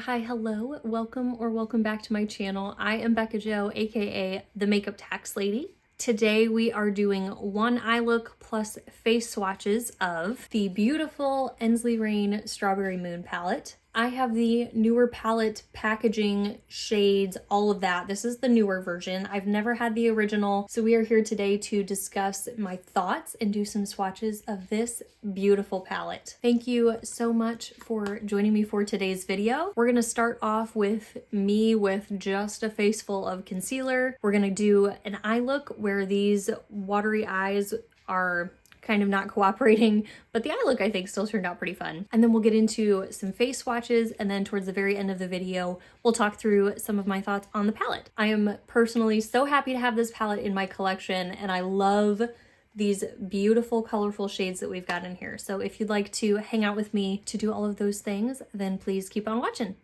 Hi, hello, welcome back to my channel. I am Bekah Jo, aka the Makeup Tax Lady. Today we are doing one eye look plus face swatches of the beautiful Ensley Reign Strawberry Moon palette. I have the newer palette, packaging, shades, all of that. This is the newer version. I've never had the original, so we are here today to discuss my thoughts and do some swatches of this beautiful palette. Thank you so much for joining me for today's video. We're gonna start off with me with just a face full of concealer. We're gonna do an eye look where these watery eyes are kind of not cooperating, but the eye look I think still turned out pretty fun. And then we'll get into some face swatches, and then towards the very end of the video, we'll talk through some of my thoughts on the palette. I am personally so happy to have this palette in my collection, and I love these beautiful, colorful shades that we've got in here. So if you'd like to hang out with me to do all of those things, then please keep on watching.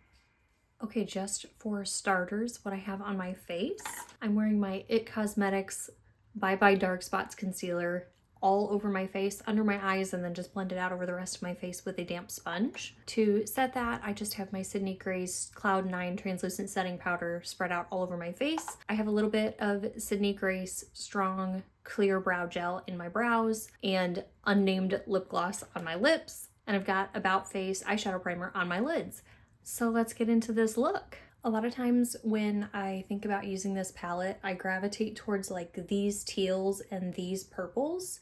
Okay, just for starters, what I have on my face, I'm wearing my IT Cosmetics Bye Bye Dark Spots concealer all over my face, under my eyes, and then just blend it out over the rest of my face with a damp sponge. To set that, I just have my Sydney Grace Cloud 9 translucent setting powder spread out all over my face. I have a little bit of Sydney Grace Strong Clear Brow Gel in my brows and unnamed lip gloss on my lips, and I've got About Face eyeshadow primer on my lids. So let's get into this look. A lot of times when I think about using this palette, I gravitate towards like these teals and these purples.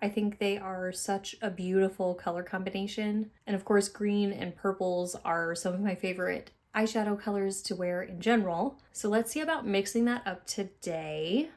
I think they are such a beautiful color combination. And of course, green and purples are some of my favorite eyeshadow colors to wear in general. So let's see about mixing that up today.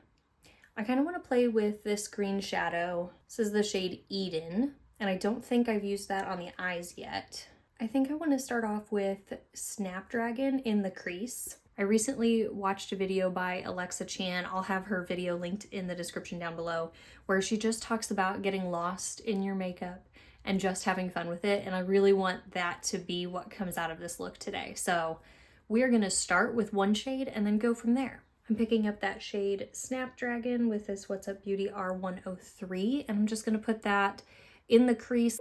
I kind of want to play with this green shadow. This is the shade Eden, and I don't think I've used that on the eyes yet. I think I want to start off with Snapdragon in the crease. I recently watched a video by Alexa Chan. I'll have her video linked in the description down below, where she just talks about getting lost in your makeup and just having fun with it. And I really want that to be what comes out of this look today. So we are going to start with one shade and then go from there. I'm picking up that shade Snapdragon with this What's Up Beauty R103, and I'm just going to put that in the crease.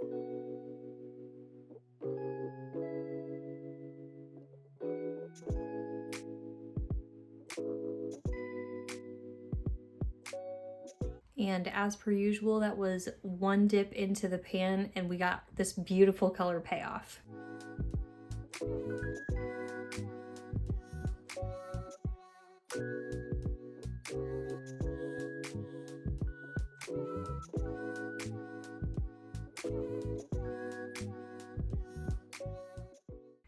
And as per usual, that was one dip into the pan and we got this beautiful color payoff.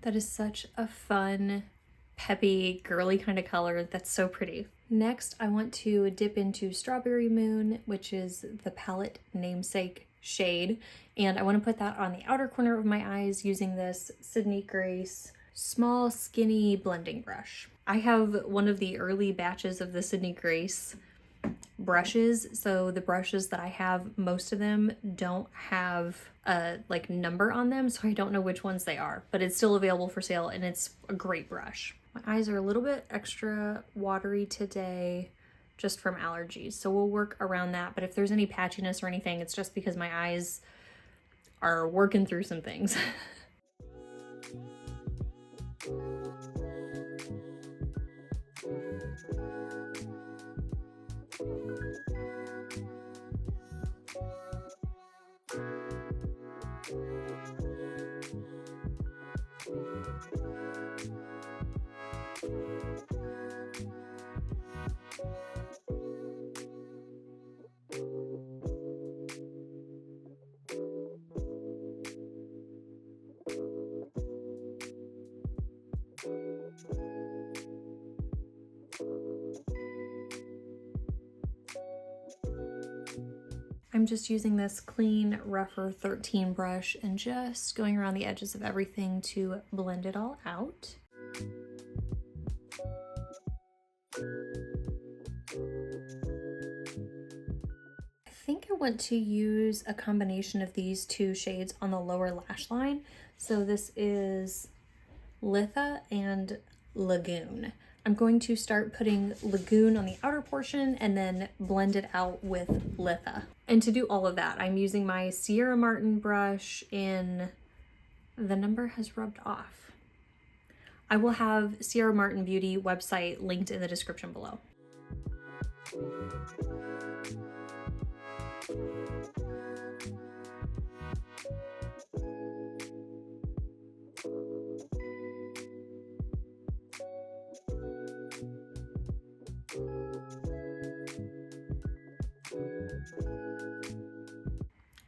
That is such a fun, peppy, girly kind of color that's so pretty. Next, I want to dip into Strawberry Moon, which is the palette namesake shade, and I want to put that on the outer corner of my eyes using this Sydney Grace small, skinny blending brush. I have one of the early batches of the Sydney Grace brushes, so the brushes that I have, most of them don't have a like number on them, so I don't know which ones they are, but it's still available for sale and it's a great brush. My eyes are a little bit extra watery today just from allergies, so we'll work around that, but if there's any patchiness or anything, it's just because my eyes are working through some things. I'm just using this clean Rougher 13 brush and just going around the edges of everything to blend it all out. I think I want to use a combination of these two shades on the lower lash line. So this is Litha and Lagoon. I'm going to start putting Lagoon on the outer portion and then blend it out with Litha. And to do all of that, I'm using my Sierra Martin brush in, the number has rubbed off. I will have Sierra Martin Beauty website linked in the description below.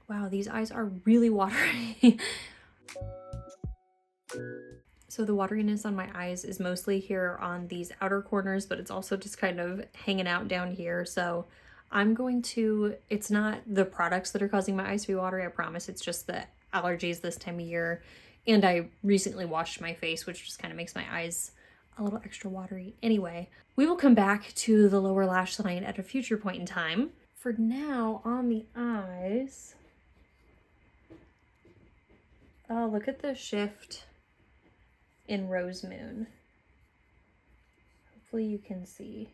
Wow, these eyes are really watery. So the wateriness on my eyes is mostly here on these outer corners, but it's also just kind of hanging out down here. So I'm going to, it's not the products that are causing my eyes to be watery, I promise. It's just the allergies this time of year. And I recently washed my face, which just kind of makes my eyes a little extra watery. Anyway, we will come back to the lower lash line at a future point in time. For now, on the eyes, oh, look at the shift in Rose Moon. Hopefully you can see.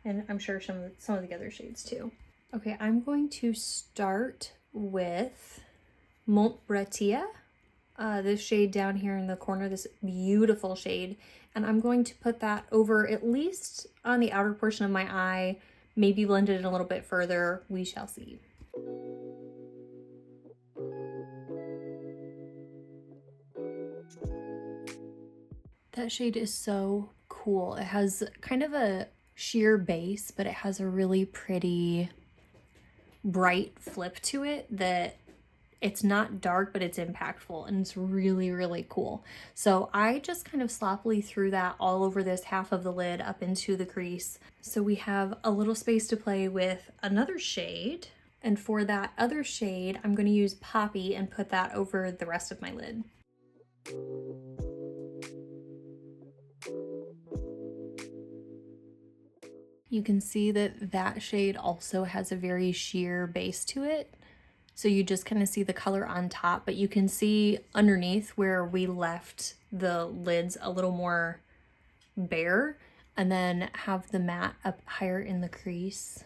And I'm sure some of the other shades too. Okay, I'm going to start with Montbretia. This shade down here in the corner, this beautiful shade. And I'm going to put that over at least on the outer portion of my eye, maybe blend it in a little bit further. We shall see. That shade is so cool. It has kind of a sheer base, but it has a really pretty bright flip to it that it's not dark, but it's impactful, and it's really, really cool. So I just kind of sloppily threw that all over this half of the lid up into the crease. So we have a little space to play with another shade. And for that other shade, I'm going to use Poppy and put that over the rest of my lid. You can see that that shade also has a very sheer base to it. So you just kind of see the color on top, but you can see underneath where we left the lids a little more bare, and then have the matte up higher in the crease.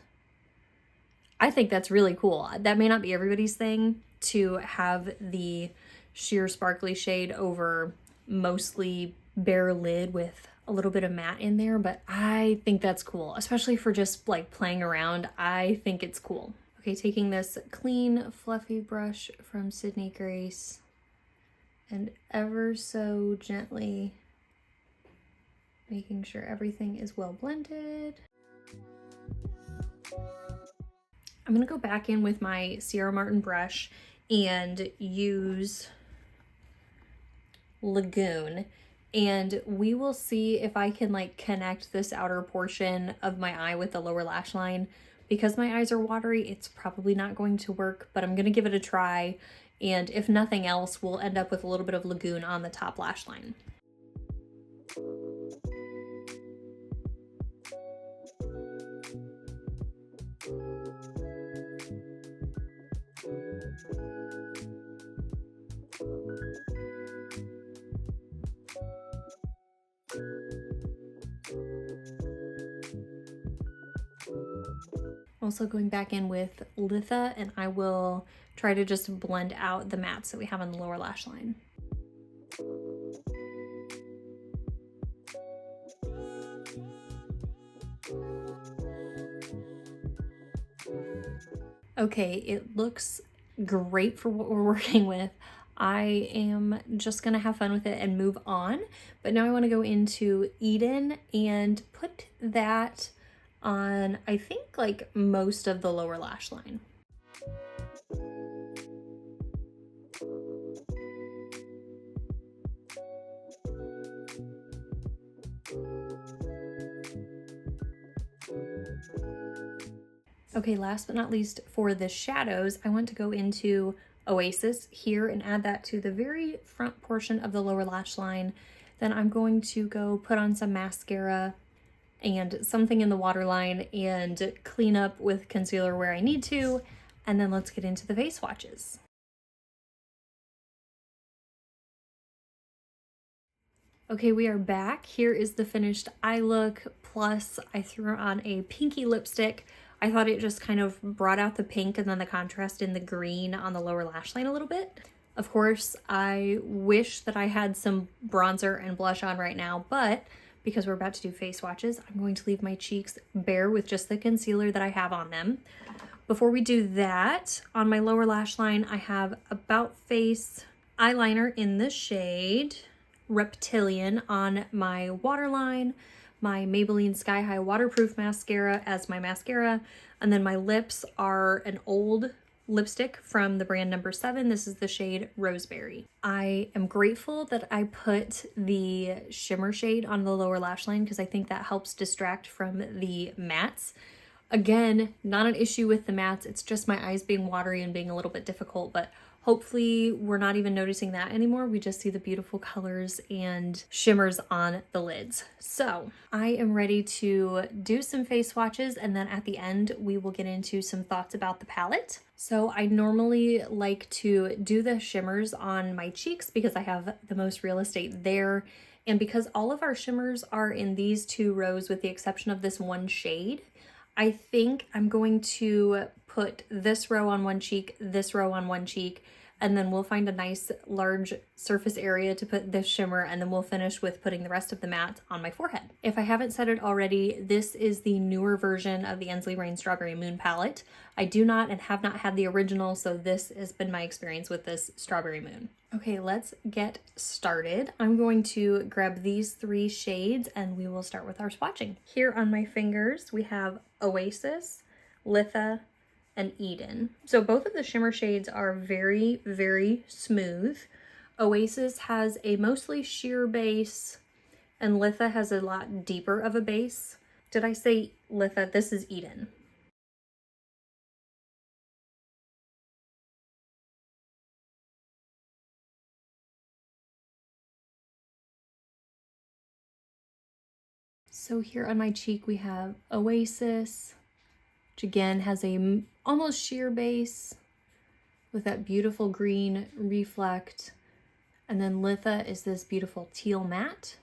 I think that's really cool. That may not be everybody's thing to have the sheer sparkly shade over mostly bare lid with a little bit of matte in there, but I think that's cool, especially for just like playing around. I think it's cool. Okay, taking this clean, fluffy brush from Sydney Grace and ever so gently making sure everything is well blended. I'm gonna go back in with my Sierra Martin brush and use Lagoon, and we will see if I can like connect this outer portion of my eye with the lower lash line. Because my eyes are watery, it's probably not going to work, but I'm gonna give it a try, and if nothing else, we'll end up with a little bit of Lagoon on the top lash line. Also going back in with Litha, and I will try to just blend out the mattes that we have on the lower lash line. Okay, it looks great for what we're working with. I am just gonna have fun with it and move on, but now I want to go into Eden and put that on, I think, like most of the lower lash line. Okay, last but not least, for the shadows, I want to go into Oasis here and add that to the very front portion of the lower lash line. Then I'm going to go put on some mascara and something in the waterline and clean up with concealer where I need to, and then let's get into the face swatches. Okay, we are back. Here is the finished eye look, plus I threw on a pinky lipstick. I thought it just kind of brought out the pink and then the contrast in the green on the lower lash line a little bit. Of course, I wish that I had some bronzer and blush on right now, but because we're about to do face swatches, I'm going to leave my cheeks bare with just the concealer that I have on them. Before we do that, on my lower lash line, I have About Face eyeliner in the shade Reptilian on my waterline, my Maybelline Sky High waterproof mascara as my mascara, and then my lips are an old lipstick from the brand number 7. This is the shade Roseberry. I am grateful that I put the shimmer shade on the lower lash line because I think that helps distract from the mattes. Again, not an issue with the mattes, it's just my eyes being watery and being a little bit difficult, but hopefully we're not even noticing that anymore. We just see the beautiful colors and shimmers on the lids. So I am ready to do some face swatches, and then at the end we will get into some thoughts about the palette. So I normally like to do the shimmers on my cheeks because I have the most real estate there. And because all of our shimmers are in these 2 rows with the exception of this one shade, I think I'm going to put this row on one cheek, this row on one cheek, and then we'll find a nice large surface area to put this shimmer, and then we'll finish with putting the rest of the matte on my forehead. If I haven't said it already, this is the newer version of the Ensley Reign Strawberry Moon palette. I do not and have not had the original, so this has been my experience with this Strawberry Moon. Okay, let's get started. I'm going to grab these 3 shades and we will start with our swatching. Here on my fingers, we have Oasis, Litha, and Eden. So both of the shimmer shades are very, very smooth. Oasis has a mostly sheer base and Litha has a lot deeper of a base. Did I say Litha? This is Eden. So here on my cheek we have Oasis, which again has a almost sheer base with that beautiful green reflect. And then Litha is this beautiful teal matte.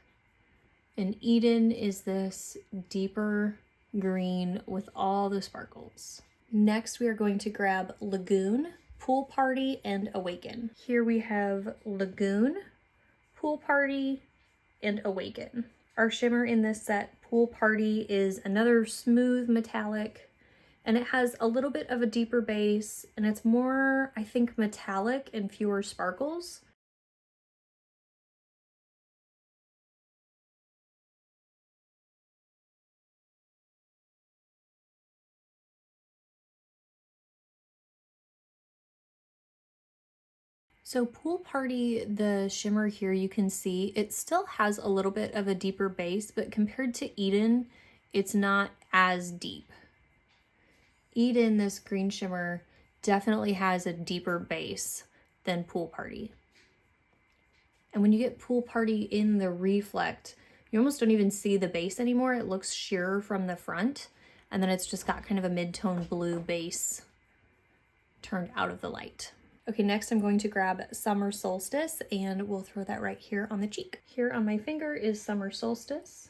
And Eden is this deeper green with all the sparkles. Next we are going to grab Lagoon, Pool Party, and Awaken. Here we have Lagoon, Pool Party, and Awaken. Our shimmer in this set, Pool Party, is another smooth metallic, and it has a little bit of a deeper base, and it's more, I think, metallic and fewer sparkles. So Pool Party, the shimmer here, you can see it still has a little bit of a deeper base, but compared to Eden, it's not as deep. Eden, this green shimmer, definitely has a deeper base than Pool Party. And when you get Pool Party in the reflect, you almost don't even see the base anymore. It looks sheer from the front, and then it's just got kind of a mid-tone blue base turned out of the light. Okay, next I'm going to grab Summer Solstice, and we'll throw that right here on the cheek. Here on my finger is Summer Solstice.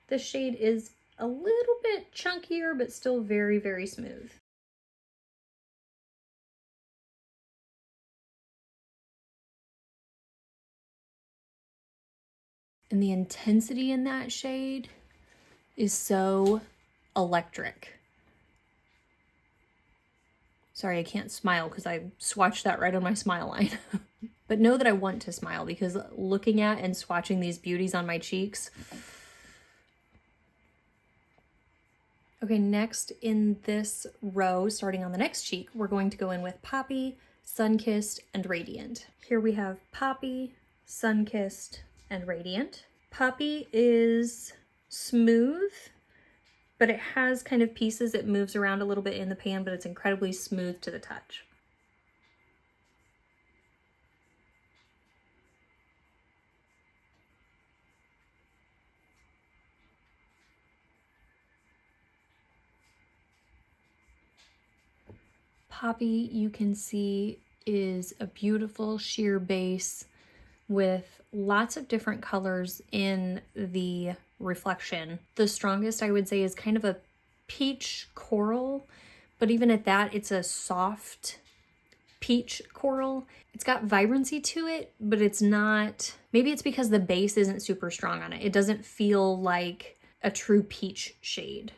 This shade is a little bit chunkier, but still very, very smooth. And the intensity in that shade is so electric. Sorry, I can't smile because I swatched that right on my smile line. But know that I want to smile because looking at and swatching these beauties on my cheeks. Okay, next in this row, starting on the next cheek, we're going to go in with Poppy, Sunkissed, and Radiant. Here we have Poppy, Sunkissed, and Radiant. Poppy is smooth, but it has kind of pieces. It moves around a little bit in the pan, but it's incredibly smooth to the touch. Poppy, you can see, is a beautiful sheer base with lots of different colors in the reflection. The strongest, I would say, is kind of a peach coral, but even at that, it's a soft peach coral. It's got vibrancy to it, but it's not, maybe it's because the base isn't super strong on it. It doesn't feel like a true peach shade.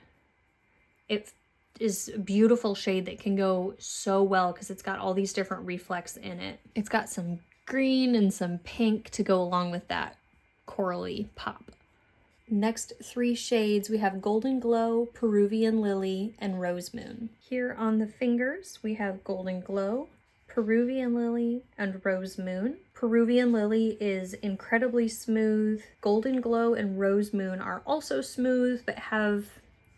It is a beautiful shade that can go so well because it's got all these different reflex in it. It's got some green and some pink to go along with that corally pop. Next 3 shades, we have Golden Glow, Peruvian Lily, and Rose Moon. Here on the fingers, we have Golden Glow, Peruvian Lily, and Rose Moon. Peruvian Lily is incredibly smooth. Golden Glow and Rose Moon are also smooth, but have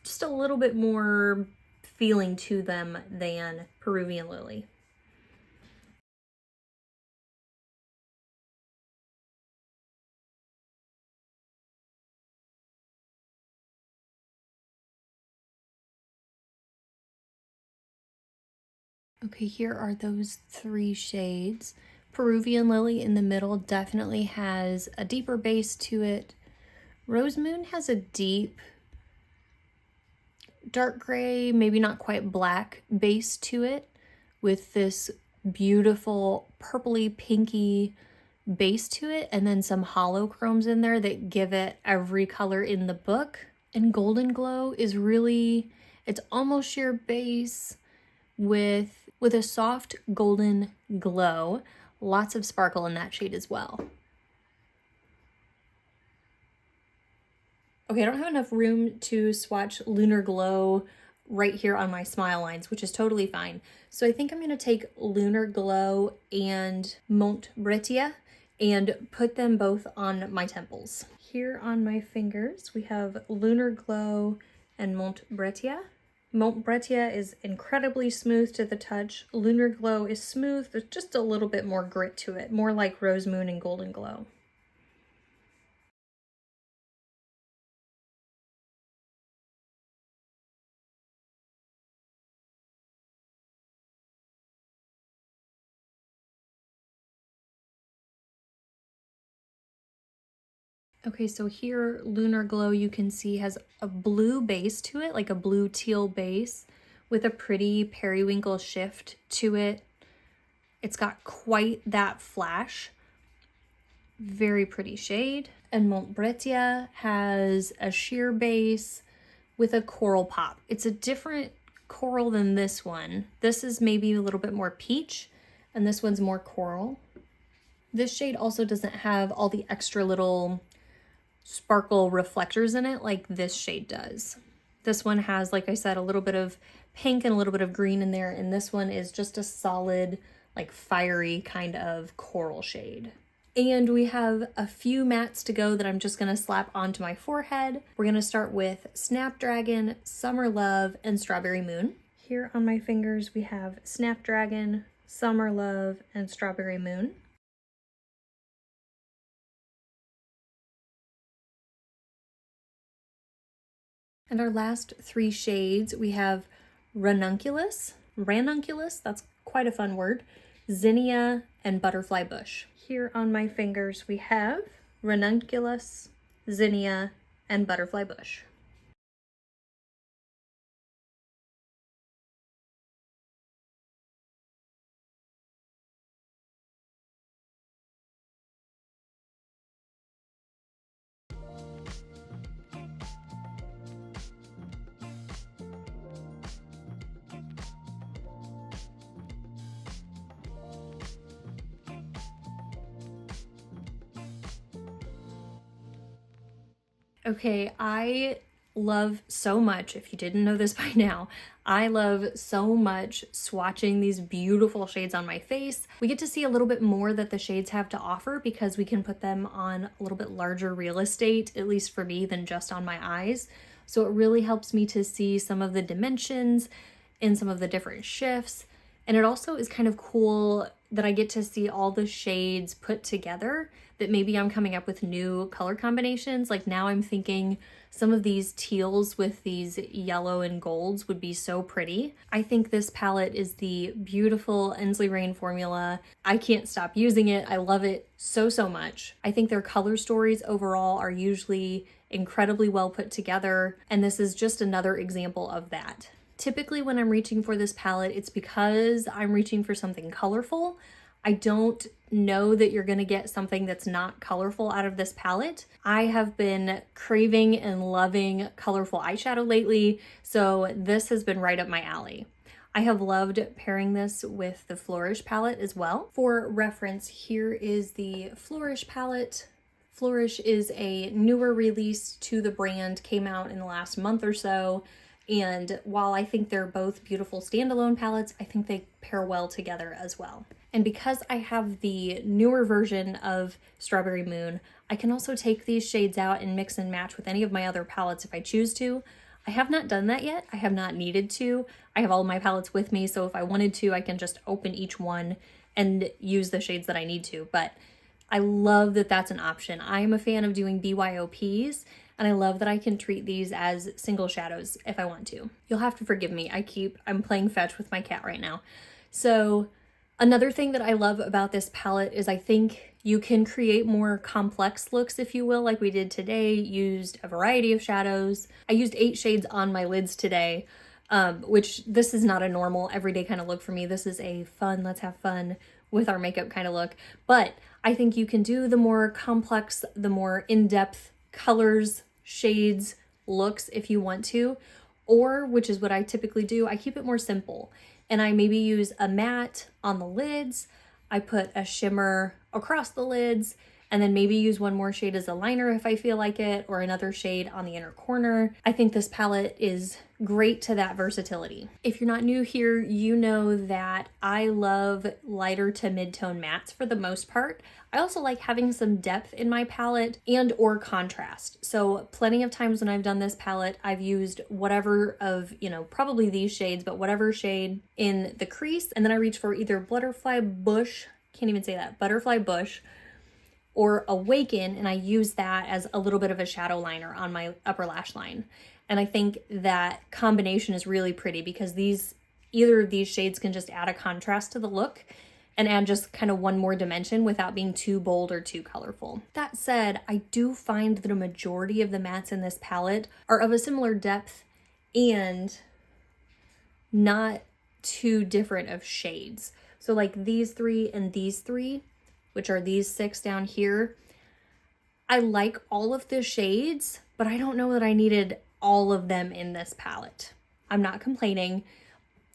just a little bit more feeling to them than Peruvian Lily. Okay, here are those 3 shades. Peruvian Lily in the middle definitely has a deeper base to it. Rose Moon has a deep, dark gray, maybe not quite black base to it, with this beautiful purpley pinky base to it, and then some hollow chromes in there that give it every color in the book. And Golden Glow is really, it's almost sheer base with a soft golden glow. Lots of sparkle in that shade as well. Okay, I don't have enough room to swatch Lunar Glow right here on my smile lines, which is totally fine. So I think I'm gonna take Lunar Glow and Montbretia and put them both on my temples. Here on my fingers, we have Lunar Glow and Montbretia. Montbretia is incredibly smooth to the touch. Lunar Glow is smooth, but just a little bit more grit to it, more like Rose Moon and Golden Glow. Okay, so here Lunar Glow, you can see, has a blue base to it, like a blue teal base with a pretty periwinkle shift to it. It's got quite that flash. Very pretty shade. And Montbretia has a sheer base with a coral pop. It's a different coral than this one. This is maybe a little bit more peach, and this one's more coral. This shade also doesn't have all the extra little sparkle reflectors in it like this shade does. This one has, like I said, a little bit of pink and a little bit of green in there, and this one is just a solid, like fiery kind of coral shade. And we have a few mattes to go that I'm just gonna slap onto my forehead. We're gonna start with Snapdragon, Summer Love, and Strawberry Moon. Here on my fingers, we have Snapdragon, Summer Love, and Strawberry Moon. And our last 3 shades, we have Ranunculus, that's quite a fun word, Zinnia, and Butterfly Bush. Here on my fingers, we have Ranunculus, Zinnia, and Butterfly Bush. Okay, I love so much, if you didn't know this by now, I love so much swatching these beautiful shades on my face. We get to see a little bit more that the shades have to offer because we can put them on a little bit larger real estate, at least for me, than just on my eyes. So it really helps me to see some of the dimensions and some of the different shifts. And it also is kind of cool that I get to see all the shades put together, that maybe I'm coming up with new color combinations. Like now I'm thinking some of these teals with these yellow and golds would be so pretty. I think this palette is the beautiful Ensley Reign formula. I can't stop using it. I love it so, so much. I think their color stories overall are usually incredibly well put together, and this is just another example of that. Typically when I'm reaching for this palette, it's because I'm reaching for something colorful. I don't know that you're gonna get something that's not colorful out of this palette. I have been craving and loving colorful eyeshadow lately, so this has been right up my alley. I have loved pairing this with the Flourish palette as well. For reference, here is the Flourish palette. Flourish is a newer release to the brand, came out in the last month or so. And while I think they're both beautiful standalone palettes, I think they pair well together as well. And because I have the newer version of Strawberry Moon, I can also take these shades out and mix and match with any of my other palettes if I choose to. I have not done that yet. I have not needed to. I have all of my palettes with me, so if I wanted to, I can just open each one and use the shades that I need to. But I love that that's an option. I am a fan of doing BYOPs, and I love that I can treat these as single shadows if I want to. You'll have to forgive me. I'm playing fetch with my cat right now. So another thing that I love about this palette is I think you can create more complex looks, if you will, like we did today. Used a variety of shadows. I used 8 shades on my lids today, which this is not a normal everyday kind of look for me. This is a fun, let's have fun with our makeup kind of look. But I think you can do the more complex, the more in-depth colors, shades, looks if you want to, or, which is what I typically do, I keep it more simple. And I maybe use a matte on the lids, I put a shimmer across the lids, and then maybe use one more shade as a liner if I feel like it, or another shade on the inner corner. I think this palette is great to that versatility. If you're not new here, you know that I love lighter to mid-tone mattes for the most part. I also like having some depth in my palette and or contrast. So plenty of times when I've done this palette, I've used whatever of, probably these shades, but whatever shade in the crease, and then I reach for either Butterfly Bush, can't even say that, Butterfly Bush, or Awaken, and I use that as a little bit of a shadow liner on my upper lash line. And I think that combination is really pretty because either of these shades can just add a contrast to the look and add just kind of one more dimension without being too bold or too colorful. That said, I do find that a majority of the mattes in this palette are of a similar depth and not too different of shades. So like these 3 and these 3, which are these 6 down here, I like all of the shades, but I don't know that I needed all of them in this palette. I'm not complaining,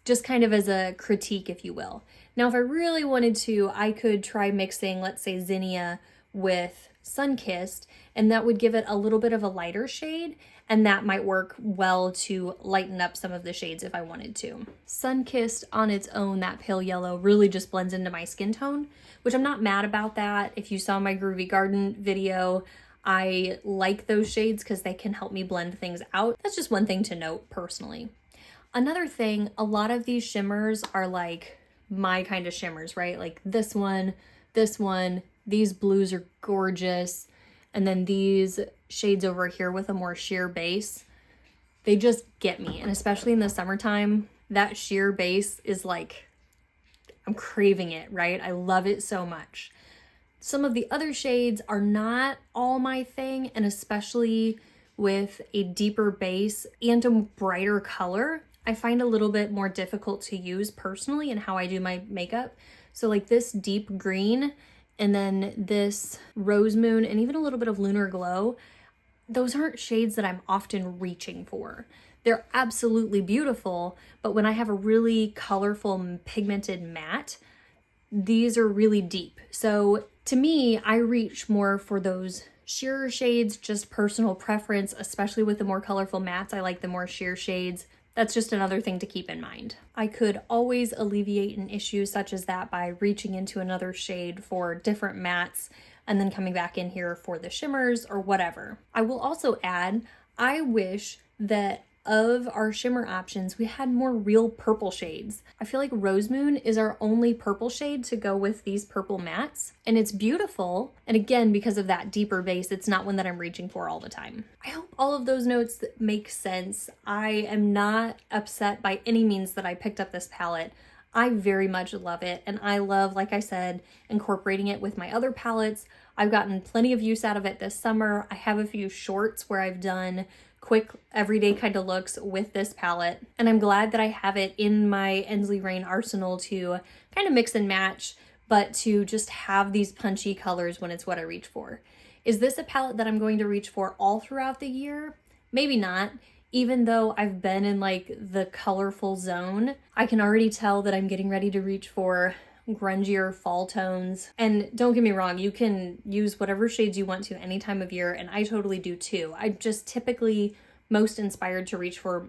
just kind of as a critique, if you will. Now, if I really wanted to, I could try mixing, let's say, Zinnia with Sunkissed, and that would give it a little bit of a lighter shade, and that might work well to lighten up some of the shades if I wanted to. Sunkissed on its own, that pale yellow, really just blends into my skin tone, which I'm not mad about that. If you saw my Groovy Garden video, I like those shades because they can help me blend things out. That's just one thing to note personally. Another thing, a lot of these shimmers are like my kind of shimmers, right? Like this one, these blues are gorgeous. And then these shades over here with a more sheer base, they just get me. And especially in the summertime, that sheer base is like, I'm craving it, right? I love it so much. Some of the other shades are not all my thing, and especially with a deeper base and a brighter color, I find a little bit more difficult to use personally in how I do my makeup. So like this deep green, and then this Rose Moon, and even a little bit of Lunar Glow, those aren't shades that I'm often reaching for. They're absolutely beautiful, but when I have a really colorful pigmented matte, these are really deep. So to me, I reach more for those sheer shades, just personal preference, especially with the more colorful mattes. I like the more sheer shades. That's just another thing to keep in mind. I could always alleviate an issue such as that by reaching into another shade for different mattes and then coming back in here for the shimmers or whatever. I will also add, I wish that of our shimmer options, we had more real purple shades. I feel like Rose Moon is our only purple shade to go with these purple mattes, and it's beautiful. And again, because of that deeper base, it's not one that I'm reaching for all the time. I hope all of those notes make sense. I am not upset by any means that I picked up this palette. I very much love it, and I love, like I said, incorporating it with my other palettes. I've gotten plenty of use out of it this summer. I have a few shorts where I've done quick everyday kind of looks with this palette. And I'm glad that I have it in my Ensley Reign arsenal to kind of mix and match, but to just have these punchy colors when it's what I reach for. Is this a palette that I'm going to reach for all throughout the year? Maybe not. Even though I've been in like the colorful zone, I can already tell that I'm getting ready to reach for grungier fall tones. And don't get me wrong, you can use whatever shades you want to any time of year, and I totally do too. I'm just typically most inspired to reach for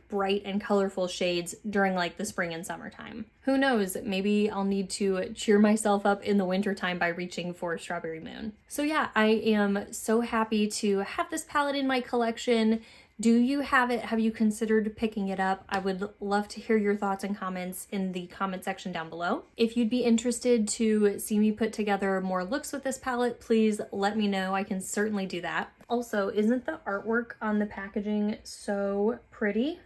bright and colorful shades during like the spring and summertime. Who knows, maybe I'll need to cheer myself up in the wintertime by reaching for Strawberry Moon. So yeah, I am so happy to have this palette in my collection. Do you have it? Have you considered picking it up? I would love to hear your thoughts and comments in the comment section down below. If you'd be interested to see me put together more looks with this palette, please let me know. I can certainly do that. Also, isn't the artwork on the packaging so pretty?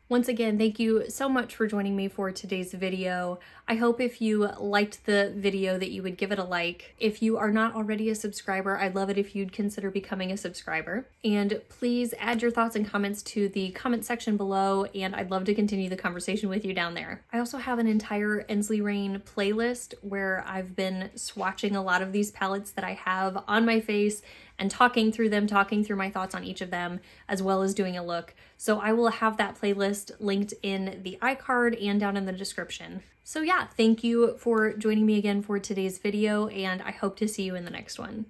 Once again, thank you so much for joining me for today's video. I hope if you liked the video that you would give it a like. If you are not already a subscriber, I'd love it if you'd consider becoming a subscriber. And please add your thoughts and comments to the comment section below, and I'd love to continue the conversation with you down there. I also have an entire Ensley Reign playlist where I've been swatching a lot of these palettes that I have on my face and talking through them, talking through my thoughts on each of them, as well as doing a look. So I will have that playlist linked in the iCard and down in the description. So yeah, thank you for joining me again for today's video, and I hope to see you in the next one.